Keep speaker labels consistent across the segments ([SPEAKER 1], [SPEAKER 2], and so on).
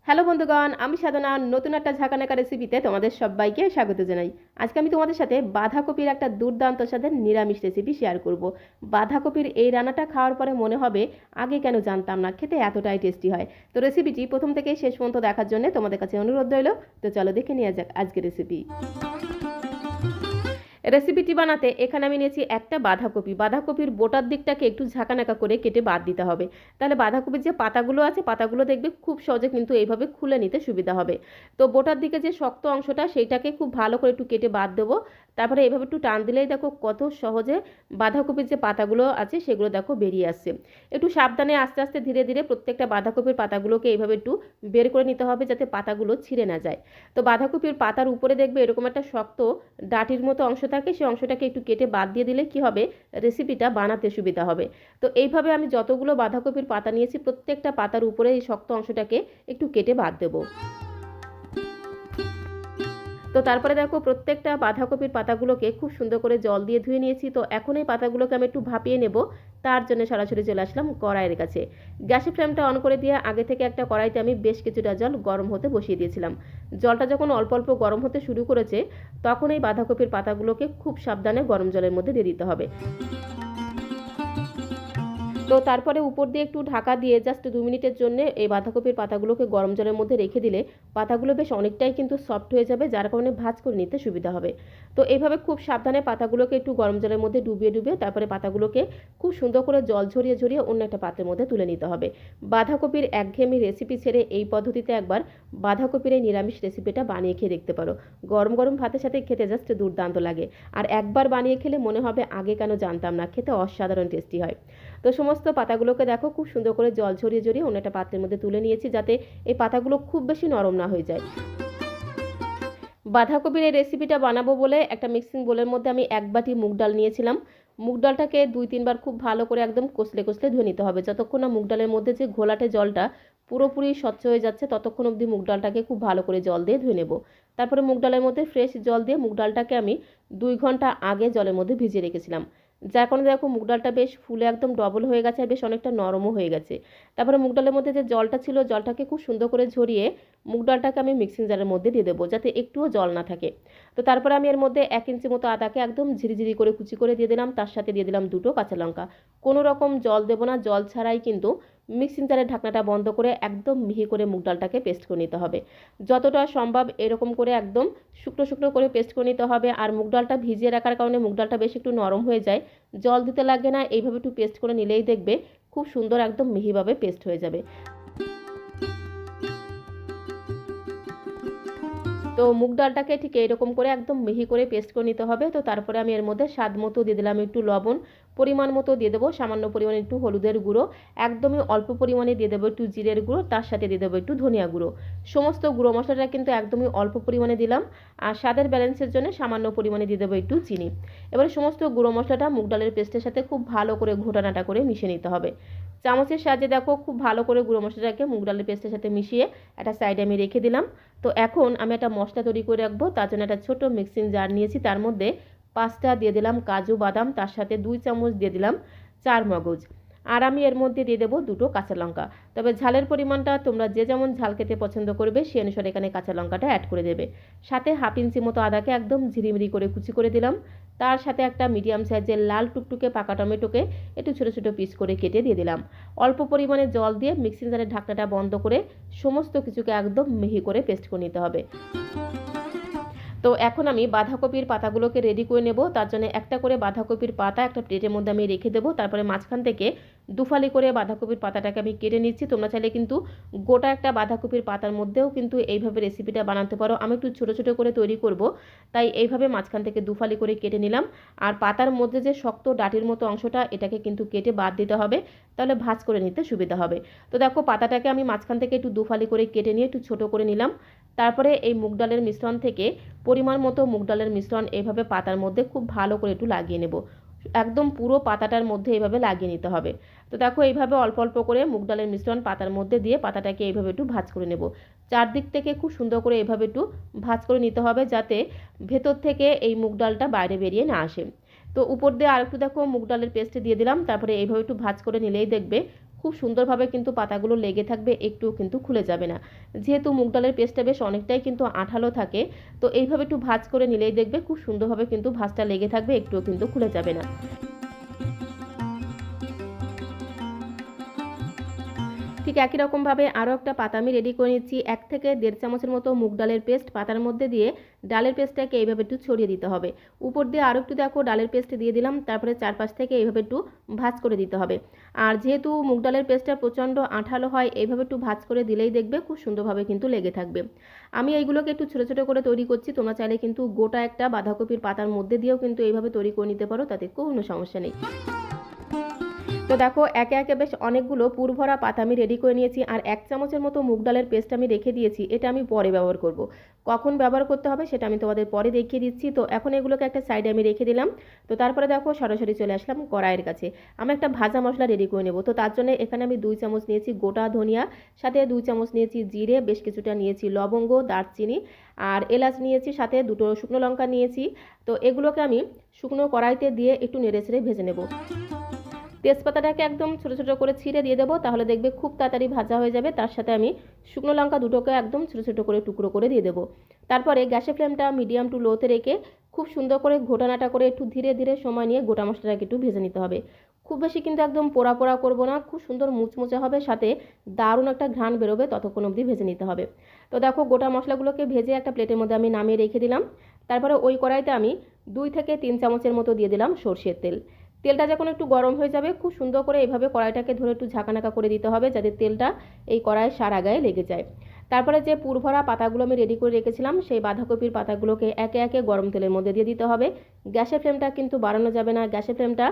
[SPEAKER 1] Hello বন্ধুগণ, আমি সাধনা নতুন একটা ঝাঁকানাকা রেসিপিতে তোমাদের সবাইকে স্বাগত জানাই। আজকে আমি তোমাদের সাথে বাঁধাকপির একটা দুর্দান্ত স্বাদের নিরামিষ রেসিপি শেয়ার করব। বাঁধাকপির এই রান্নাটা খাওয়ার পরে মনে হবে আগে কেন জানতাম না, খেতে এতটাই টেস্টি হয়। তো রেসিপিটি প্রথম থেকে শেষ পর্যন্ত দেখার জন্য তোমাদের কাছে অনুরোধ রইল। তো চলো দেখে নেওয়া যাক আজকের রেসিপি। রেসিপিটি বানাতে এখানে আমি নিয়েছি একটা বাঁধাকপির বোটার দিকটাকে একটু ঝাঁকানাকা করে কেটে বাদ দিতে হবে। তাহলে বাঁধাকপির যে পাতাগুলো আছে পাতাগুলো দেখবে খুব সহজে কিন্তু এইভাবে খুলে নিতে সুবিধা হবে। তো বোটার দিকে যে শক্ত অংশটা সেইটাকে খুব ভালো করে একটু কেটে বাদ দেবো। তারপরে এইভাবে একটু টান দিলেই দেখো কত সহজে বাঁধাকপির যে পাতাগুলো আছে সেগুলো দেখো বেরিয়ে আসছে। একটু সাবধানে আস্তে আস্তে ধীরে ধীরে প্রত্যেকটা বাঁধাকপির পাতাগুলোকে এইভাবে একটু বের করে নিতে হবে যাতে পাতাগুলো ছিঁড়ে না যায়। তো বাঁধাকপির পাতার উপরে দেখবে এরকম একটা শক্ত ডাঁটির মতো অংশ থাকে, সেই অংশটাকে একটু কেটে বাদ দিয়ে দিলে কি হবে, রেসিপিটা বানাতে সুবিধা হবে। তো এইভাবে আমি যতগুলো বাঁধাকপির পাতা নিয়েছি প্রত্যেকটা পাতার উপরে এই শক্ত অংশটাকে একটু কেটে বাদ দেবো। তো তারপরে দেখো প্রত্যেকটা বাঁধাকপির পাতাগুলোকে খুব সুন্দর করে জল দিয়ে ধুয়ে নিয়েছি। তো এখন এই পাতাগুলোকে আমি একটু ভাপিয়ে নেব। তার জন্য সরাসরি চলে আসলাম কড়াইয়ের কাছে। গ্যাসের ফ্লেমটা অন করে দিয়ে আগে থেকে একটা কড়াইতে আমি বেশ কিছুটা জল গরম হতে বসিয়ে দিয়েছিলাম। জলটা যখন অল্প অল্প গরম হতে শুরু করেছে তখন এই বাঁধাকপির পাতাগুলোকে খুব সাবধানে গরম জলের মধ্যে দিয়ে দিতে হবে। তো তারপরে উপর দিয়ে একটু ঢাকা দিয়ে জাস্ট 2 মিনিটের জন্য এই বাঁধাকপির পাতাগুলোকে গরম জলের মধ্যে রেখে দিলে পাতাগুলো বেশ অনেকটাই কিন্তু সফট হয়ে যাবে, যার কারণে ভাজ করে নিতে সুবিধা হবে। তো এইভাবে খুব সাবধানে পাতাগুলোকে একটু গরম জলের মধ্যে ডুবিয়ে ডুবিয়ে তারপরে পাতাগুলোকে খুব সুন্দর করে জল ঝরিয়ে ঝরিয়ে অন্য একটা পাত্রের মধ্যে তুলে নিতে হবে। বাঁধাকপির একঘেয়েমি রেসিপি ছেড়ে এই পদ্ধতিতে একবার বাঁধাকপির এই নিরামিষ রেসিপিটা বানিয়ে খেয়ে দেখতে পারো। গরম গরম ভাতের সাথে খেতে জাস্ট দুর্দান্ত লাগে। আর একবার বানিয়ে খেলে মনে হবে আগে কেন জানতাম না, খেতে অসাধারণ টেস্টি হয়। তো সমস্ত পাতাগুলোকে দেখো খুব সুন্দর করে জল ঝরিয়ে ঝরিয়ে অন্য একটা পাত্রের মধ্যে তুলে নিয়েছি যাতে এই পাতাগুলো খুব বেশি নরম না হয়ে যায়। বাঁধাকপির এই রেসিপিটা বানাবো বলে একটা মিক্সিং বোলের মধ্যে আমি 1 বাটি মুগ ডাল নিয়েছিলাম। মুগ ডালটাকে 2-3 বার খুব ভালো করে একদম কষলে কষলে ধুয়ে নিতে হবে। যতক্ষণ না মুগ ডালের মধ্যে যে ঘোলাটে জলটা পুরোপুরি স্বচ্ছ হয়ে যাচ্ছে ততক্ষণ অবধি মুগ ডালটাকে খুব ভালো করে জল দিয়ে ধুয়ে নেব। তারপরে মুগ ডালের মধ্যে ফ্রেশ জল দিয়ে মুগ ডালটাকে আমি 2 ঘন্টা আগে জলের মধ্যে ভিজিয়ে রেখেছিলাম, যার কারণে দেখো মুগ ডালটা বেশ ফুলে একদম ডবল হয়ে গেছে আর বেশ অনেকটা নরমও হয়ে গেছে। তারপরে মুগ ডালের মধ্যে যে জলটা ছিল জলটাকে খুব সুন্দর করে ঝরিয়ে মুগ ডালটাকে আমি মিক্সিং জারের মধ্যে দিয়ে দেবো যাতে একটুও জল না থাকে। তো তারপরে আমি এর মধ্যে 1 ইঞ্চি মতো আদাকে একদম ঝিরিঝিরি করে কুচি করে দিয়ে দিলাম, তার সাথে দিয়ে দিলাম 2টো কাঁচা লঙ্কা। কোনো রকম জল দেবো না, জল ছাড়াই কিন্তু মিক্সিং জারের ঢাকনাটা বন্ধ করে একদম মিহি করে মুগ ডালটাকে পেস্ট করে নিতে হবে। যতটা সম্ভব এরকম করে একদম শুকনো শুকনো করে পেস্ট করে নিতে হবে। আর মুগ ডালটা ভিজিয়ে রাখার কারণে মুগ ডালটা বেশ একটু নরম হয়ে যায়, জল দিতে লাগে না। এইভাবে একটু পেস্ট করে নিলেই দেখবে খুব সুন্দর একদম মিহিভাবে পেস্ট হয়ে যাবে। তো মুগ ডালটাকে ঠিক এরকম করে একদম মিহি করে পেস্ট করে নিতে হবে। তো তারপরে আমি এর মধ্যে স্বাদ মতো দিয়ে দিলাম একটু লবণ, পরিমাণ মতো দিয়ে দেবো সামান্য পরিমাণে একটু হলুদের গুঁড়ো, একদমই অল্প পরিমাণে দিয়ে দেবো একটু জিরের গুঁড়ো, তার সাথে দিয়ে দেবো একটু ধনিয়া গুঁড়ো। সমস্ত গুঁড়ো মশলাটা কিন্তু একদমই অল্প পরিমাণে দিলাম। আর স্বাদের ব্যালেন্সের জন্য সামান্য পরিমাণে দিয়ে দেবো একটু চিনি। এবারে সমস্ত গুঁড়ো মশলাটা মুগ ডালের পেস্টের সাথে খুব ভালো করে ঘোটানাটা করে মিশিয়ে নিতে হবে। চামচের সাহায্যে দেখো খুব ভালো করে গুঁড়ো মশলাটাকে মুগ ডালের পেস্টের সাথে মিশিয়ে একটা সাইডে আমি রেখে দিলাম। তো এখন আমি একটা মশলা তৈরি করে রাখবো, তার জন্য একটা ছোটো মিক্সিং জার নিয়েছি, তার মধ্যে 5টা দিয়ে দিলাম কাজু বাদাম, তার সাথে 2 চামচ দিয়ে দিলাম চার মগজ। আর আমি এর মধ্যে দিয়ে দেবো 2টো কাঁচা লঙ্কা। তবে ঝালের পরিমাণটা তোমরা যে যেমন ঝাল খেতে পছন্দ করবে সেই অনুসারে এখানে কাঁচা লঙ্কাটা অ্যাড করে দেবে। সাথে 1/2 ইঞ্চি মতো আদাকে একদম ঝিরিমিরি করে কুচি করে দিলাম। তার সাথে একটা মিডিয়াম সাইজের লাল টুকটুকে পাকা টমেটোকে একটু ছোটো ছোটো পিস করে কেটে দিয়ে দিলাম। অল্প পরিমাণে জল দিয়ে মিক্সিং জারের ঢাকনাটা বন্ধ করে সমস্ত কিছুকে একদম মিহি করে পেস্ট করে নিতে হবে। তো এখন আমি বাঁধাকপির পাতাগুলোকে রেডি করে নেব। তার জন্য একটা করে বাঁধাকপির পাতা একটা প্লেটের মধ্যে আমি রেখে দেবো। তারপরে মাঝখান থেকে দুফালি করে বাঁধাকপির পাতাটাকে আমি কেটে নিচ্ছি। তোমরা চাইলে কিন্তু গোটা একটা বাঁধাকপির পাতার মধ্যেও কিন্তু এইভাবে রেসিপিটা বানাতে পারো। আমি একটু ছোটো ছোটো করে তৈরি করব, তাই এইভাবে মাঝখান থেকে দুফালি করে কেটে নিলাম। আর পাতার মধ্যে যে শক্ত ডাটির মতো অংশটা এটাকে কিন্তু কেটে বাদ দিতে হবে, তাহলে ভাজ করে নিতে সুবিধা হবে। তো দেখো পাতাটাকে আমি মাঝখান থেকে একটু দুফালি করে কেটে নিয়ে একটু ছোটো করে নিলাম। তারপরে এই মুগ ডালের মিশ্রণ থেকে পরিমাণ মতো মুগ ডালের মিশ্রণ এইভাবে পাতার মধ্যে খুব ভালো করে একটু লাগিয়ে নেব। একদম পুরো পাতাটার মধ্যে এইভাবে লাগিয়ে নিতে হবে। তো দেখো এইভাবে অল্প অল্প করে মুগ ডালের মিশ্রণ পাতার মধ্যে দিয়ে পাতাটাকে এইভাবে একটু ভাজ করে নেব। চারদিক থেকে খুব সুন্দর করে এইভাবে একটু ভাজ করে নিতে হবে যাতে ভেতর থেকে এই মুগ ডালটা বাইরে বেরিয়ে না আসে। তো উপর দিয়ে আরেকটু দেখো মুগ ডালের পেস্ট দিয়ে দিলাম। তারপরে এইভাবে একটু ভাজ করে নিলেই দেখবে খুব সুন্দরভাবে কিন্তু পাতাগুলো লেগে থাকবে, একটুও কিন্তু খুলে যাবে না। যেহেতু মুগ ডালের পেস্টটা বেশ অনেকটাই কিন্তু আঠালো থাকে, তো এইভাবে একটু ভাঁজ করে নিলেই দেখবে খুব সুন্দরভাবে কিন্তু ভাঁজটা লেগে থাকবে, একটুও কিন্তু খুলে যাবে না। ঠিক একই রকমভাবে আরও একটা পাতা আমি রেডি করে নিচ্ছি। 1 থেকে 1.5 চামচের মতো মুগ ডালের পেস্ট পাতার মধ্যে দিয়ে ডালের পেস্টটাকে এইভাবে একটু ছড়িয়ে দিতে হবে। উপর দিয়ে আরও একটু দেখো ডালের পেস্ট দিয়ে দিলাম, তারপরে চারপাশ থেকে এইভাবে একটু ভাঁজ করে দিতে হবে। আর যেহেতু মুগ ডালের পেস্টটা প্রচণ্ড আঠালো হয়, এইভাবে একটু ভাঁজ করে দিলেই দেখবে খুব সুন্দরভাবে কিন্তু লেগে থাকবে। আমি এইগুলোকে একটু ছোটো ছোটো করে তৈরি করছি, তোমরা চাইলে কিন্তু গোটা একটা বাঁধাকপির পাতার মধ্যে দিয়েও কিন্তু এইভাবে তৈরি করে নিতে পারো, তাতে কোনো সমস্যা নেই। তো দেখো একে একে বেশ অনেকগুলো পুরভরা পাতা আমি রেডি করে নিয়েছি। আর 1 চামচের মতো মুগ ডালের পেস্ট আমি রেখে দিয়েছি, এটা আমি পরে ব্যবহার করব। কখন ব্যবহার করতে হবে সেটা আমি তোমাদের পরে দেখিয়ে দিচ্ছি। তো এখন এগুলোকে একটা সাইডে আমি রেখে দিলাম। তো তারপরে দেখো সরাসরি চলে আসলাম কড়াইয়ের কাছে। আমি একটা ভাজা মশলা রেডি করে নেব। তো তার জন্য এখানে আমি 2 চামচ নিয়েছি গোটা ধনিয়া, সাথে 2 চামচ নিয়েছি জিরে, বেশ কিছুটা নিয়েছি লবঙ্গ, দারচিনি আর এলাচ নিয়েছি, সাথে 2টো শুকনো লঙ্কা নিয়েছি। তো এগুলোকে আমি শুকনো কড়াইতে দিয়ে একটু নেড়েচেড়ে ভেজে নেব। তেজপাতাটাকে একদম ছোটো ছোটো করে ছিঁড়ে দিয়ে দেবো, তাহলে দেখবে খুব তাড়াতাড়ি ভাজা হয়ে যাবে। তার সাথে আমি শুকনো লঙ্কা 2টোকে একদম ছোটো ছোটো করে টুকরো করে দিয়ে দেবো। তারপরে গ্যাসের ফ্লেমটা মিডিয়াম টু লোতে রেখে খুব সুন্দর করে ঘোটানাটা করে একটু ধীরে ধীরে সময় নিয়ে গোটা মশলাটাকে একটু ভেজে নিতে হবে। খুব বেশি কিন্তু একদম পোড়া পোড়া করবো না, খুব সুন্দর মুচমুচে হবে, সাথে দারুণ একটা ঘ্রাণ বেরোবে, ততক্ষণ অবধি ভেজে নিতে হবে। তো দেখো গোটা মশলাগুলোকে ভেজে একটা প্লেটের মধ্যে আমি নামিয়ে রেখে দিলাম। তারপরে ওই কড়াইতে আমি 2 থেকে 3 চামচের মতো দিয়ে দিলাম সর্ষের তেল। তেলটা যখন একটু গরম হয়ে যাবে, খুব সুন্দর করে এইভাবে কড়াইটাকে ধরে একটু ঝাঁকানাকা করে দিতে হবে, যাতে তেলটা এই কড়াইয়ের সারা গায়ে লেগে যায়। তারপরে যে পুরভরা পাতাগুলো আমি রেডি করে রেখেছিলাম, সেই বাঁধাকপির পাতাগুলোকে একে একে গরম তেলের মধ্যে দিয়ে দিতে হবে। গ্যাসের ফ্লেমটা কিন্তু বাড়ানো যাবে না, গ্যাসের ফ্লেমটা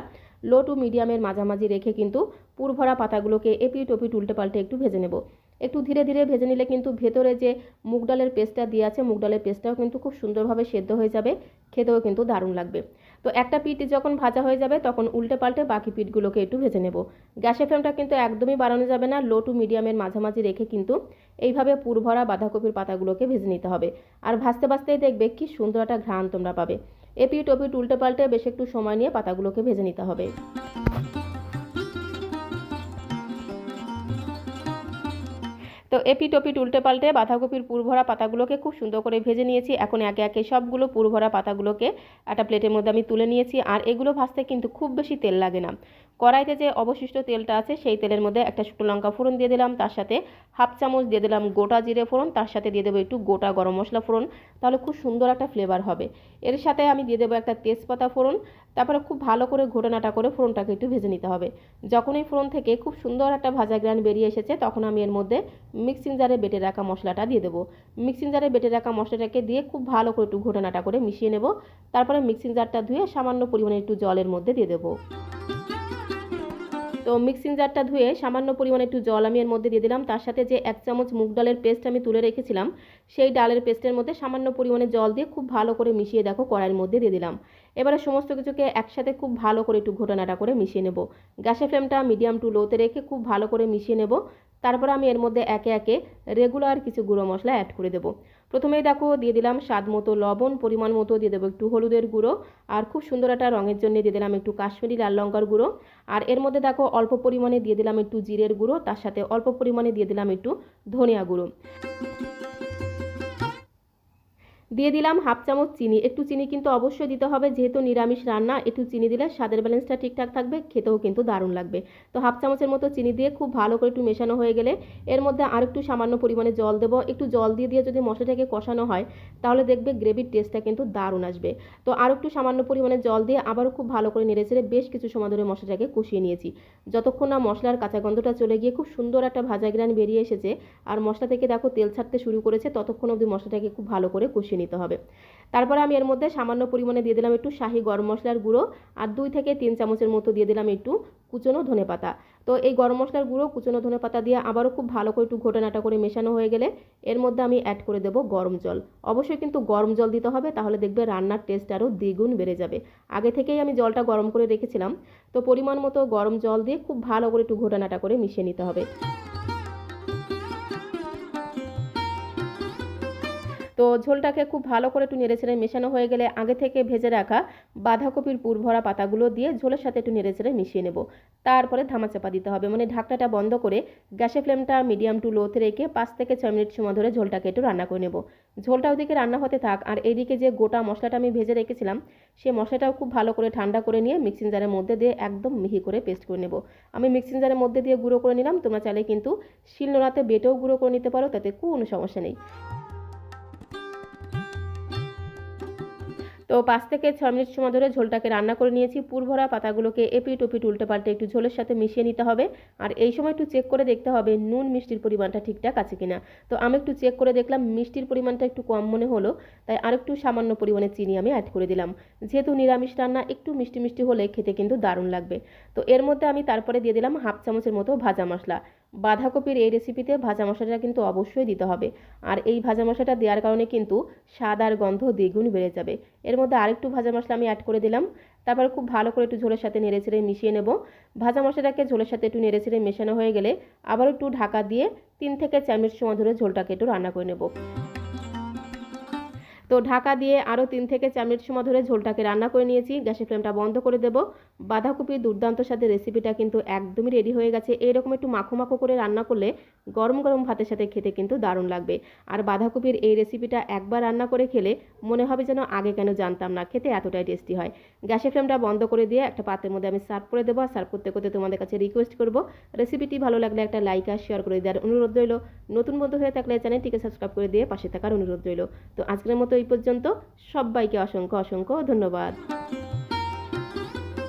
[SPEAKER 1] লো টু মিডিয়ামের মাঝামাঝি রেখে কিন্তু পুরভরা পাতাগুলোকে এপিট ওপিট উল্টে পাল্টে একটু ভেজে নেব। একটু ধীরে ধীরে ভেজে নিলে কিন্তু ভেতরে যে মুগ ডালের পেস্টটা দিয়ে আছে, মুগ ডালের পেস্টটাও কিন্তু খুব সুন্দরভাবে সেদ্ধ হয়ে যাবে, খেতেও কিন্তু দারুণ লাগবে। তো একটা পিঠ যখন ভাজা হয়ে যাবে, তখন উল্টে পাল্টে বাকি পিঠগুলোকে একটু ভেজে নেব। গ্যাসের ফ্লেমটা কিন্তু একদমই বাড়ানো যাবে না, লো টু মিডিয়ামের মাঝামাঝি রেখে কিন্তু এইভাবে পুরভরা বাঁধাকপির পাতাগুলোকে ভেজে নিতে হবে। আর ভাজতে ভাজতেই দেখবে কি সুন্দর একটা ঘ্রাণ তোমরা পাবে। এপিট ওপিট উল্টে পাল্টে বেশ একটু সময় নিয়ে পাতাগুলোকে ভেজে নিতে হবে। তো এপিট ওপিট উল্টে পাল্টে বাঁধাকপির পুরভরা পাতাগুলোকে খুব সুন্দর করে ভেজে নিয়েছি। এখন একে একে সবগুলো পুরভরা পাতাগুলোকে একটা প্লেটের মধ্যে আমি তুলে নিয়েছি। আর এগুলো ভাজতে কিন্তু খুব বেশি তেল লাগে না। কড়াইতে যে অবশিষ্ট তেলটা আছে, সেই তেলের মধ্যে একটা শুকনো লঙ্কা ফোড়ন দিয়ে দিলাম, তার সাথে 1/2 চামচ দিয়ে দিলাম গোটা জিরে ফোড়ন, তার সাথে দিয়ে দেবো একটু গোটা গরম মশলা ফোড়ন, তাহলে খুব সুন্দর একটা ফ্লেভার হবে। এর সাথে আমি দিয়ে দেবো একটা তেজপাতা ফোড়ন। তারপরে খুব ভালো করে ঘোটানাটা করে ফোড়নটাকে একটু ভেজে নিতে হবে। যখন এই ফোড়ন থেকে খুব সুন্দর একটা ভাজা গ্রান বেরিয়ে এসেছে, তখন আমি এর মধ্যে মিক্সিং জারে বেটে রাখা মশলাটা দিয়ে দেবো। মিক্সিং জারে বেটে রাখা মশলাটাকে দিয়ে খুব ভালো করে একটু ঘোটানাটা করে মিশিয়ে নেব। তারপরে মিক্সিং জারটা ধুয়ে সামান্য পরিমাণে একটু জলের মধ্যে দিয়ে দেবো। তো মিক্সিং জারটা ধুয়ে সামান্য পরিমাণে একটু জল আমি এর মধ্যে দিয়ে দিলাম। তার সাথে যে 1 চামচ মুগ ডালের পেস্ট আমি তুলে রেখেছিলাম, সেই ডালের পেস্টের মধ্যে সামান্য পরিমাণে জল দিয়ে খুব ভালো করে মিশিয়ে দেখো কড়াইয়ের মধ্যে দিয়ে দিলাম। এবারে সমস্ত কিছুকে একসাথে খুব ভালো করে একটু ঘোটানাটা করে মিশিয়ে নেব। গ্যাসের ফ্লেমটা মিডিয়াম টু লোতে রেখে খুব ভালো করে মিশিয়ে নেব। তারপর আমি এর মধ্যে একে একে রেগুলার কিছু গুঁড়ো মশলা অ্যাড করে দেবো। প্রথমেই দেখো দিয়ে দিলাম স্বাদ মতো লবণ, পরিমাণ মতো দিয়ে দেবো একটু হলুদের গুঁড়ো, আর খুব সুন্দর একটা রঙের জন্য দিয়ে দিলাম একটু কাশ্মীরি লাল লঙ্কার গুঁড়ো। আর এর মধ্যে দেখো অল্প পরিমাণে দিয়ে দিলাম একটু জিরের গুঁড়ো, তার সাথে অল্প পরিমাণে দিয়ে দিলাম একটু ধনিয়া গুঁড়ো। দিয়ে দিলাম 1/2 চামচ চিনি। একটু চিনি কিন্তু অবশ্যই দিতে হবে, যেহেতু নিরামিষ রান্না, একটু চিনি দিলে স্বাদের ব্যালেন্সটা ঠিকঠাক থাকবে, খেতেও কিন্তু দারুণ লাগবে। তো 1/2 চামচের মতো চিনি দিয়ে খুব ভালো করে একটু মেশানো হয়ে গেলে এর মধ্যে আর একটু সামান্য পরিমাণে জল দেবো। একটু জল দিয়ে দিয়ে যদি মশলাটাকে কষানো হয়, তাহলে দেখবে গ্রেভির টেস্টটা কিন্তু দারুণ আসবে। তো আর একটু সামান্য পরিমাণে জল দিয়ে আবারও খুব ভালো করে নেড়েচেড়ে বেশ কিছু সময় ধরে মশলাটাকে কষিয়ে নিয়েছি, যতক্ষণ না মশলার কাঁচা গন্ধটা চলে গিয়ে খুব সুন্দর একটা ভাজা গ্রান বেরিয়ে এসেছে আর মশলা থেকে দেখো তেল ছাড়তে শুরু করেছে, ততক্ষণ অবধি মশলাটাকে খুব ভালো করে কষিয়ে নিতে হবে। তারপরে আমি এর মধ্যে সামান্য পরিমাণে দিয়ে দিলাম একটু শাহি গরম মশলার গুঁড়ো, আর 2 থেকে 3 চামচের মতো দিয়ে দিলাম একটু কুচনো ধনেপাতা। তো এই গরম মশলার গুঁড়ো, কুচনো ধনেপাতা দিয়ে আবারও খুব ভালো করে একটু ঘোটানাটা করে মেশানো হয়ে গেলে এর মধ্যে আমি অ্যাড করে দেবো গরম জল। অবশ্যই কিন্তু গরম জল দিতে হবে, তাহলে দেখবে রান্নার টেস্ট আরও দ্বিগুণ বেড়ে যাবে। আগে থেকেই আমি জলটা গরম করে রেখেছিলাম, তো পরিমাণ মতো গরম জল দিয়ে খুব ভালো করে একটু ঘোটানাটা করে মিশিয়ে নিতে হবে। তো তো ঝোলটাকে খুব ভালো করে একটু নেড়েচেড়ে মেশানো হয়ে গেলে আগে থেকে ভেজে রাখা বাঁধাকপির পুর ভরা পাতাগুলো দিয়ে ঝোলের সাথে একটু নেড়েচেড়ে মিশিয়ে নেব। তারপরে ধামাচাপা দিতে হবে, মানে ঢাকনাটা বন্ধ করে গ্যাসের ফ্লেমটা মিডিয়াম টু লোতে রেখে 5 থেকে 6 মিনিট সময় ধরে ঝোলটাকে একটু রান্না করে নেব। ঝোলটা ওদিকে রান্না হতে থাক, আর এইদিকে যে গোটা মশলাটা আমি ভেজে রেখেছিলাম সেই মশলাটাও খুব ভালো করে ঠান্ডা করে নিয়ে মিক্সিং জারের মধ্যে দিয়ে একদম মিহি করে পেস্ট করে নেব। আমি মিক্সিং জারের মধ্যে দিয়ে গুঁড়ো করে নিলাম, তোমরা চাইলে কিন্তু শিলনোড়াতে বেটেও গুঁড়ো করে নিতে পারো, তাতে কোনো সমস্যা নেই। তো 5 থেকে 6 মিনিট সময় ধরে ঝোলটাকে রান্না করে নিয়েছি। পুর ভরা পাতাগুলোকে এপিট ওপিট উল্টে পাল্টে একটু ঝোলের সাথে মিশিয়ে নিতে হবে। আর এই সময় একটু চেক করে দেখতে হবে নুন মিষ্টির পরিমাণটা ঠিকঠাক আছে কিনা। তো আমি একটু চেক করে দেখলাম মিষ্টির পরিমাণটা একটু কম মনে হলো, তাই আরেকটু সামান্য পরিমাণে চিনি আমি অ্যাড করে দিলাম। যেহেতু নিরামিষ রান্না, একটু মিষ্টি মিষ্টি হলে খেতে কিন্তু দারুণ লাগবে। তো এর মধ্যে আমি তারপরে দিয়ে দিলাম হাফ চামচের মতো ভাজা মশলা। বাঁধাকপির এই রেসিপিতে ভাজা মশলাটা কিন্তু অবশ্যই দিতে হবে, আর এই ভাজা মশলাটা দেওয়ার কারণে কিন্তু স্বাদ আর গন্ধ দ্বিগুণ বেড়ে যাবে। এর মধ্যে আরেকটু ভাজা মশলা আমি অ্যাড করে দিলাম। তারপর খুব ভালো করে একটু ঝোলের সাথে নেড়েচেড়ে মিশিয়ে নেব। ভাজা মশলাটাকে ঝোলের সাথে একটু নেড়েচেড়ে মেশানো হয়ে গেলে আবার একটু ঢাকা দিয়ে 3 থেকে 4 মিনিট সময় ধরে ঝোলটাকে একটু রান্না করে নেব। তো ঢাকা দিয়ে আরও 3 থেকে 4 মিনিট সময় ধরে ঝোলটাকে রান্না করে নিয়েছি। গ্যাসের ফ্লেমটা বন্ধ করে দেব। বাঁধাকপির দুর্দান্ত স্বাদের রেসিপিটা কিন্তু একদমই রেডি হয়ে গেছে। এরকম একটু মাখো মাখো করে রান্না করলে গরম গরম ভাতের সাথে খেতে কিন্তু দারুণ লাগবে। আর বাঁধাকপির এই রেসিপিটা একবার রান্না করে খেলে মনে হবে যেন আগে কেন জানতাম না, খেতে এতটাই টেস্টি হয়। গ্যাসের ফ্লেমটা বন্ধ করে দিয়ে একটা পাত্রের মধ্যে আমি সার্ভ করে দেবো। আর সার্ভ করতে করতে তোমাদের কাছে রিকোয়েস্ট করব, রেসিপিটি ভালো লাগলে একটা লাইক আর শেয়ার করে দেওয়ার অনুরোধ রইল। নতুন বন্ধু হয়ে থাকলে চ্যানেলটিকে সাবস্ক্রাইব করে দিয়ে পাশে থাকার অনুরোধ রইল। তো আজকের মতো এই পর্যন্ত। সবাইকে অসংখ্য অসংখ্য ধন্যবাদ।